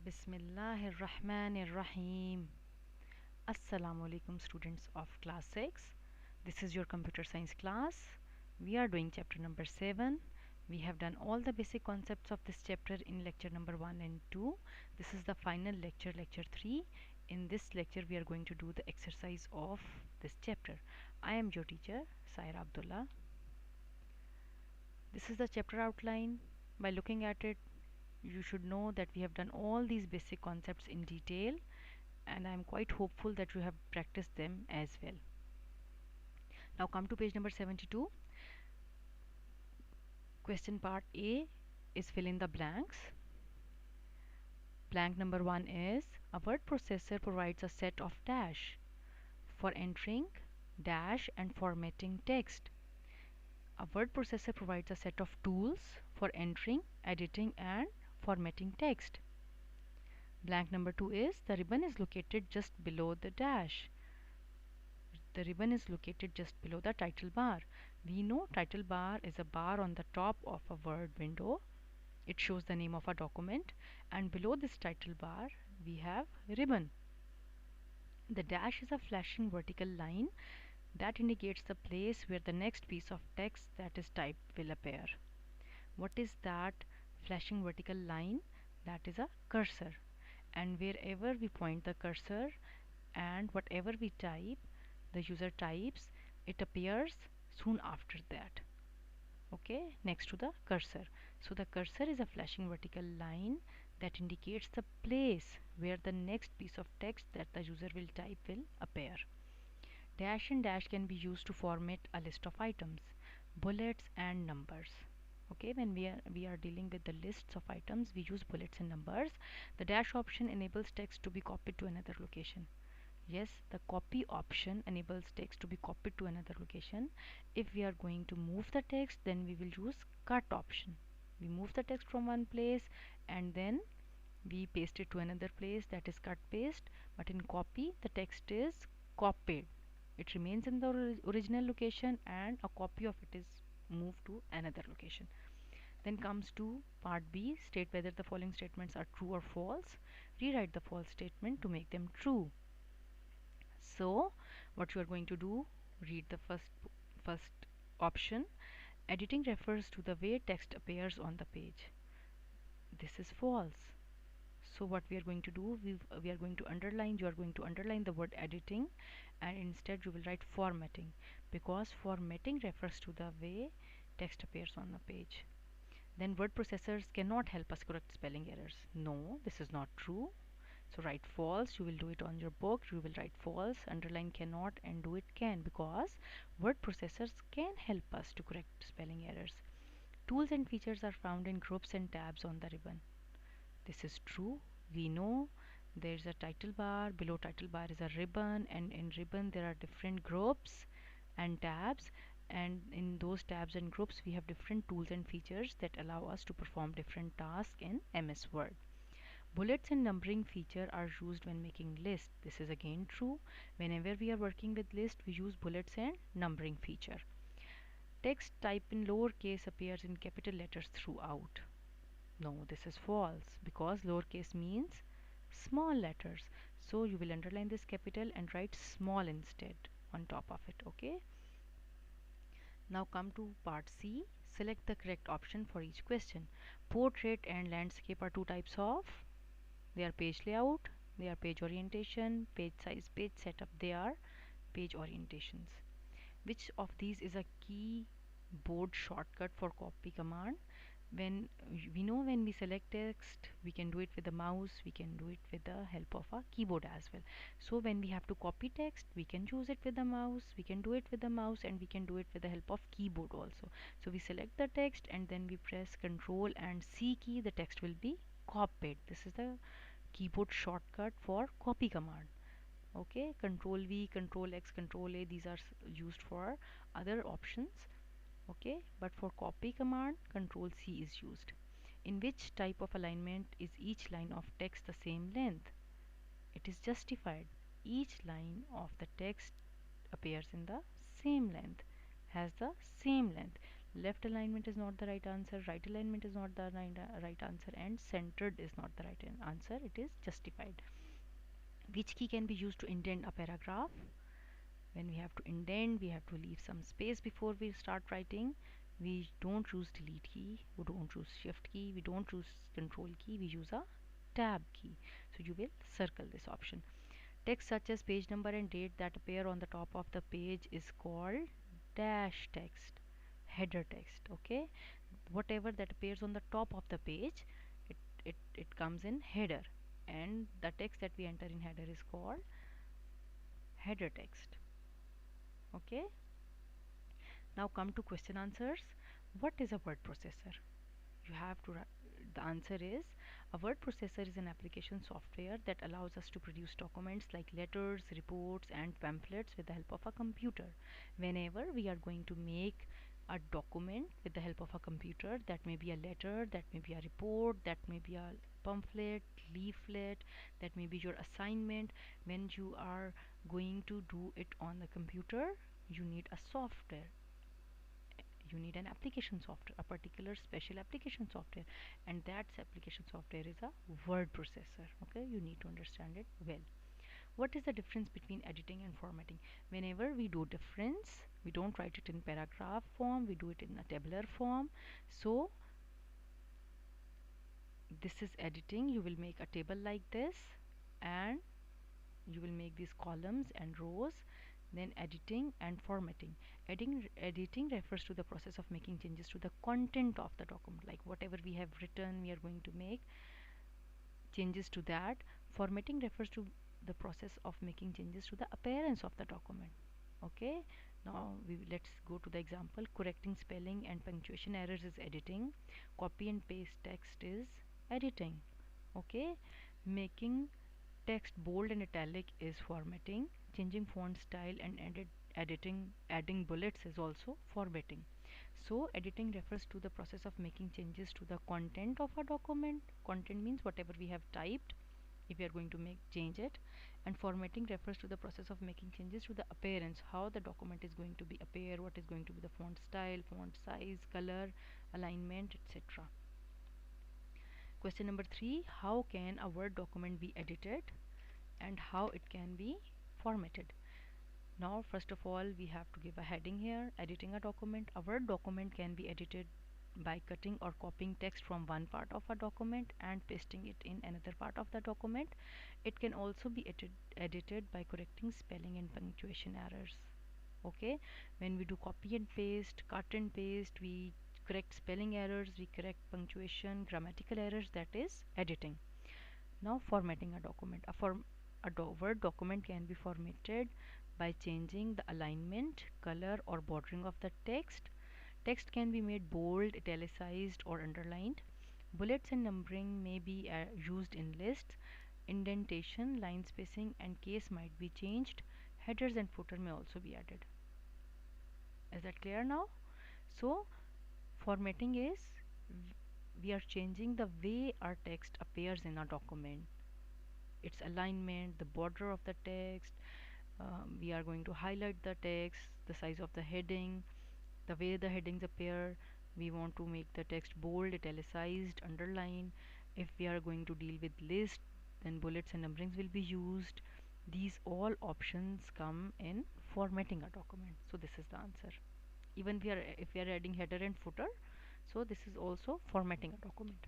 Bismillahirrahmanirrahim. Assalamu alaikum students of class 6. This is your computer science class. We are doing chapter number 7. We have done all the basic concepts of this chapter in lecture number 1 and 2. This is the final lecture, lecture 3. In this lecture we are going to do the exercise of this chapter. I am your teacher, Saira Abdullah. This is the chapter outline. By looking at it, you should know that we have done all these basic concepts in detail, and I am quite hopeful that you have practiced them as well. Now come to page number 72. Question part A is fill in the blanks. Blank number 1 is a word processor provides a set of dash for entering, dash and formatting text. A word processor provides a set of tools for entering, editing and formatting text. Blank number 2 is the ribbon is located just below the dash. The ribbon is located just below the title bar. We know title bar is a bar on the top of a Word window. It shows the name of a document, and below this title bar we have ribbon. The dash is a flashing vertical line that indicates the place where the next piece of text that is typed will appear. What is that flashing vertical line? That is a cursor, and wherever we point the cursor and whatever we type, the user types, it appears soon after that, okay, next to the cursor. So the cursor is a flashing vertical line that indicates the place where the next piece of text that the user will type will appear. Dash and dash can be used to format a list of items, bullets and numbers. Okay, when we are dealing with the lists of items, we use bullets and numbers. The dash option enables text to be copied to another location. Yes, the copy option enables text to be copied to another location. If we are going to move the text, then we will use cut option. We move the text from one place and then we paste it to another place, that is cut paste. But in copy, the text is copied. It remains in the original location and a copy of it is moved to another location. Then comes to part B, state whether the following statements are true or false. Rewrite the false statement to make them true. So what you are going to do, read the first option. Editing refers to the way text appears on the page. This is false. So what we are going to do, we are going to underline, you are going to underline the word editing, and instead you will write formatting, because formatting refers to the way text appears on the page. Then word processors cannot help us correct spelling errors. No, this is not true. So write false, you will do it on your book, you will write false, underline cannot and do it can, because word processors can help us to correct spelling errors. Tools and features are found in groups and tabs on the ribbon. This is true. We know there's a title bar, below title bar is a ribbon, and in ribbon there are different groups and tabs, and in those tabs and groups we have different tools and features that allow us to perform different tasks in MS Word. Bullets and numbering feature are used when making list. This is again true. Whenever we are working with list, we use bullets and numbering feature. Text type in lowercase appears in capital letters throughout. No, this is false, because lowercase means small letters. So you will underline this capital and write small instead on top of it, okay? Now come to part C. Select the correct option for each question. Portrait and landscape are two types of. They are page layout, they are page orientation, page size, page setup, they are page orientations. Which of these is a keyboard shortcut for copy command? When we know, when we select text, we can do it with the mouse, we can do it with the help of a keyboard as well. So when we have to copy text, we can use it with the mouse, we can do it with the mouse, and we can do it with the help of keyboard also. So we select the text and then we press Ctrl and C key, the text will be copied. This is the keyboard shortcut for copy command. Okay, Ctrl V, Ctrl X, Ctrl A, these are used for other options. Okay, but for copy command, Ctrl C is used. In which type of alignment is each line of text the same length? It is justified. Each line of the text appears in the same length, has the same length. left alignment is not the right answer, right alignment is not the right answer, and centered is not the right answer. It is justified. Which key can be used to indent a paragraph? When we have to indent, we have to leave some space before we start writing. We don't choose delete key, we don't choose shift key, we don't choose control key, we use a tab key. So you will circle this option. Text such as page number and date that appear on the top of the page is called dash text, header text. Okay, whatever that appears on the top of the page, it comes in header, and the text that we enter in header is called header text. Okay, now come to question answers. What is a word processor? You have to the answer is a word processor is an application software that allows us to produce documents like letters, reports and pamphlets with the help of a computer. Whenever we are going to make a document with the help of a computer, that may be a letter, that may be a report, that may be a pamphlet, leaflet, that may be your assignment. When you are going to do it on the computer, you need a software, you need an application software, a particular special application software, and that application software is a word processor. Okay, you need to understand it well. What is the difference between editing and formatting? Whenever we do difference, we don't write it in paragraph form, we do it in a tabular form. So this is editing. You will make a table like this, and you will make these columns and rows. Then editing and formatting. Editing refers to the process of making changes to the content of the document, like whatever we have written, we are going to make changes to that. Formatting refers to the process of making changes to the appearance of the document. Okay, now let's go to the example. Correcting spelling and punctuation errors is editing. Copy and paste text is editing. Okay, making text bold and italic is formatting. Changing font style and adding bullets is also formatting. So editing refers to the process of making changes to the content of a document. Content means whatever we have typed, if we are going to make change it. And formatting refers to the process of making changes to the appearance, how the document is going to be appear, what is going to be the font style, font size, color, alignment, etc. Question number 3, how can a Word document be edited and how it can be formatted? Now first of all, we have to give a heading here. Editing a document. A Word document can be edited by cutting or copying text from one part of a document and pasting it in another part of the document. It can also be edited by correcting spelling and punctuation errors. Okay, when we do copy and paste, cut and paste, we correct spelling errors, we correct punctuation, grammatical errors, that is editing. Now formatting a document. Word document can be formatted by changing the alignment, color or bordering of the text. Text can be made bold, italicized or underlined. Bullets and numbering may be used in lists. Indentation, line spacing and case might be changed. Headers and footer may also be added. Is that clear now? So formatting is we are changing the way our text appears in a document, its alignment, the border of the text. We are going to highlight the text, the size of the heading, the way the headings appear. We want to make the text bold, italicized, underlined. If we are going to deal with list, then bullets and numberings will be used. These all options come in formatting a document. So this is the answer. Even if we are adding header and footer, so this is also formatting a document.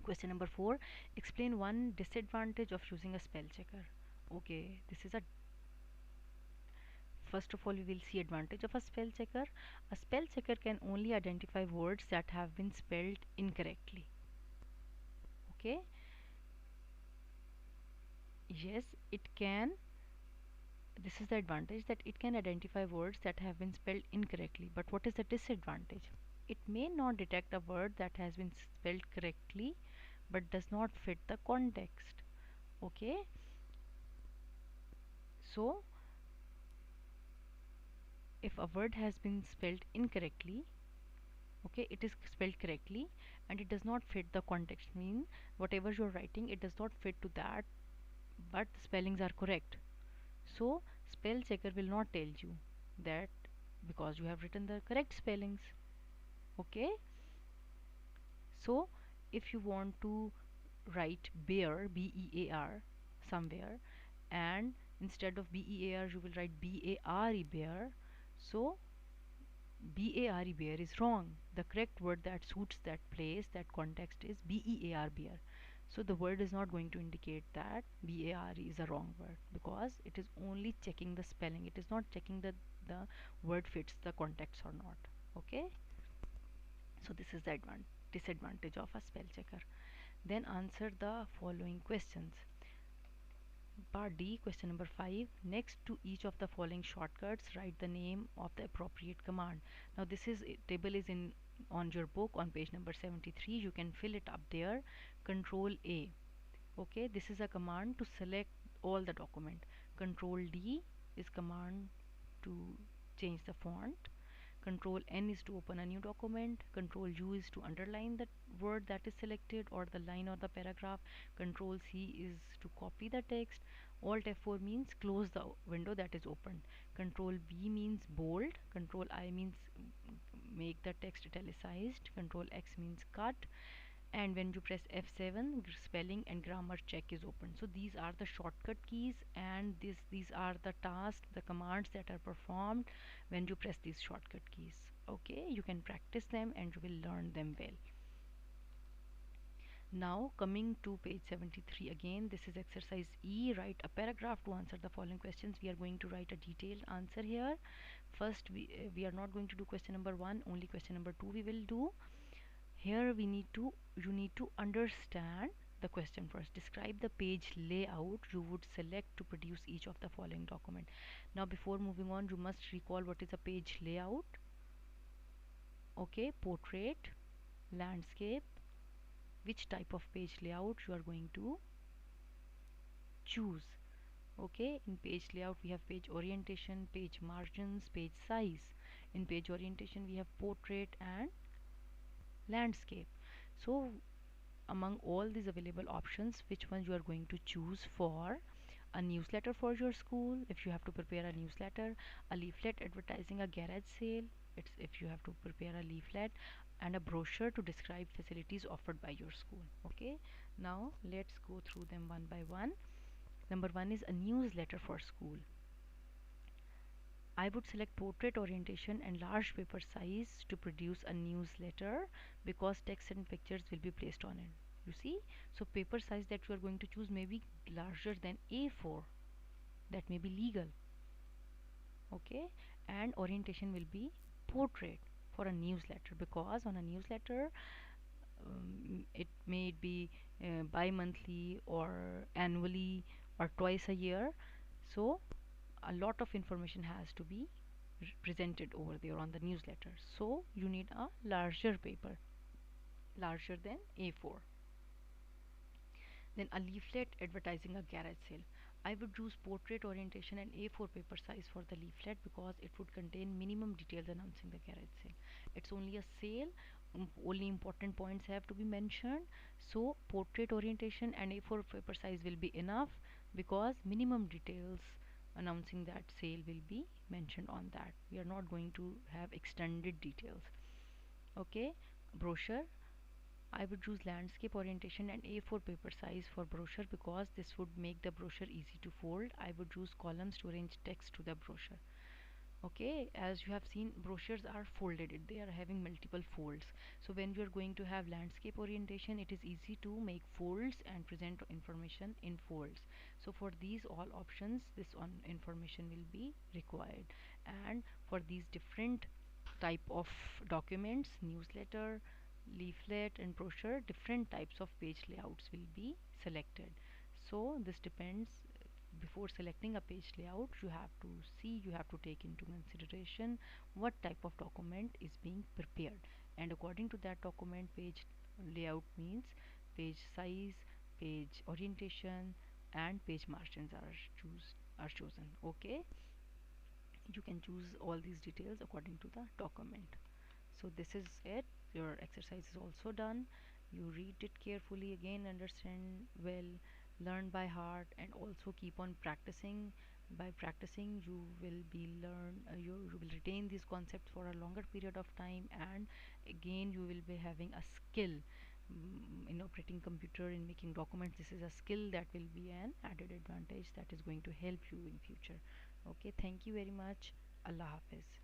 Question number 4, explain one disadvantage of using a spell checker. Okay, this is a first of all we will see advantage of a spell checker. A spell checker can only identify words that have been spelled incorrectly. Okay, yes, it can. This is the advantage, that it can identify words that have been spelled incorrectly. But what is the disadvantage? It may not detect a word that has been spelled correctly but does not fit the context. Okay, so if a word has been spelled incorrectly, okay, it is spelled correctly and it does not fit the context, mean whatever you're writing, it does not fit to that, but the spellings are correct. So spell checker will not tell you that because you have written the correct spellings. Okay, so if you want to write bear, bear, somewhere, and instead of bear you will write bare, bear. So bare, bear is wrong. The correct word that suits that place, that context is bear, bear. So the word is not going to indicate that bar is a wrong word, because it is only checking the spelling. It is not checking that the word fits the context or not. Okay, so this is the disadvantage of a spell checker. Then answer the following questions. Part D, question number 5. Next to each of the following shortcuts, write the name of the appropriate command. Now this is table is in on your book on page number 73. You can fill it up there. Control A. Okay, this is a command to select all the document. Control D is command to change the font. Control N is to open a new document. Control U is to underline the word that is selected or the line or the paragraph. Control C is to copy the text. Alt F4 means close the window that is opened. Control B means bold. Control I means make the text italicized. Control X means cut. And when you press F7, spelling and grammar check is open. So these are the shortcut keys, and these are the tasks, the commands that are performed when you press these shortcut keys. Okay, you can practice them and you will learn them well. Now coming to page 73 again, this is exercise E. Write a paragraph to answer the following questions. We are going to write a detailed answer here. First, we are not going to do question number 1, only question number 2 we will do. Here you need to understand the question first. Describe the page layout you would select to produce each of the following document. Now before moving on, you must recall what is a page layout. Okay, portrait, landscape, which type of page layout you are going to choose. Okay, in page layout we have page orientation, page margins, page size. In page orientation we have portrait and landscape. So among all these available options, which one you are going to choose for a newsletter for your school, if you have to prepare a newsletter, a leaflet advertising a garage sale, it's if you have to prepare a leaflet, and a brochure to describe facilities offered by your school. Okay, now let's go through them one by one. Number 1 is a newsletter for school. I would select portrait orientation and large paper size to produce a newsletter because text and pictures will be placed on it. You see, so paper size that you are going to choose may be larger than A4. That may be legal. Okay, and orientation will be portrait for a newsletter, because on a newsletter it may be bi-monthly or annually or twice a year. So a lot of information has to be presented over there on the newsletter, so you need a larger paper, larger than A4. Then a leaflet advertising a garage sale. I would choose portrait orientation and A4 paper size for the leaflet because it would contain minimum details announcing the garage sale. It's only a sale, only important points have to be mentioned. So portrait orientation and A4 paper size will be enough because minimum details announcing that sale will be mentioned on that. We are not going to have extended details. Okay, brochure. I would choose landscape orientation and A4 paper size for brochure because this would make the brochure easy to fold. I would choose columns to arrange text to the brochure. Okay, as you have seen, brochures are folded, they are having multiple folds. So when you are going to have landscape orientation, it is easy to make folds and present information in folds. So for these all options, this on information will be required. And for these different type of documents, newsletter, leaflet and brochure, different types of page layouts will be selected. So this depends. Before selecting a page layout, you have to see, you have to take into consideration what type of document is being prepared, and according to that document, page layout means page size, page orientation and page margins are chosen. Okay, you can choose all these details according to the document. So this is it, your exercise is also done. You read it carefully again, understand well, learn by heart, and also keep on practicing By practicing, you will retain these concepts for a longer period of time, and again you will be having a skill in operating computer, in making documents. This is a skill that will be an added advantage that is going to help you in future. Okay, thank you very much. Allah Hafiz.